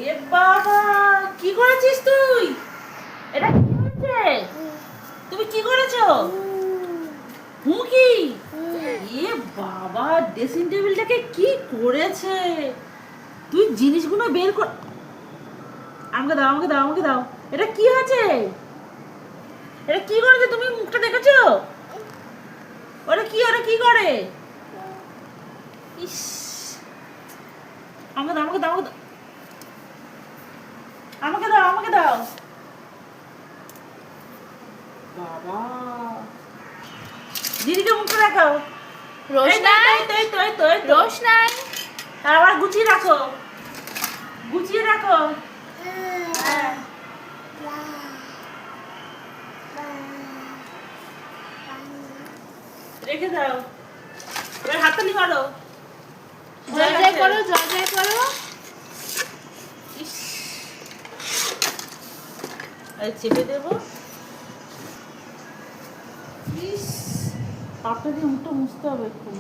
এ বাবা, কি করেছিস তুই? এটা কি হচ্ছে? তুমি কি করেছো? হুকি? এ বাবা, ড্রেসিং টেবিলটাকে কি করেছে? তুই জিনিসগুলো বের কর। আমাকে দাও, আমাকে দাও, আমাকে দাও। এটা কি হয়েছে? এটা কি করেছে? তুমি মুখটা দেখেছো? ওরা কি করে? ইস, আমাকে দাও, আমাকে দাও, আমাকে দাও, আমাকে দাও, আমাকে দাও। বাবা, দিদিকে মুখটা দেখাও। রোশনাই, এই তো। রোশনাই, আবার গুছিয়ে রাখো, গুছিয়ে রাখো। হ্যাঁ। রেখে দাও। এবার হাততালি মারো। জয় জয় করো, জয় জয় করো। ইস, এই চেপে দেবো। ইস, পাপটা দিয়ে মুখটা মুছতে হবে একটু।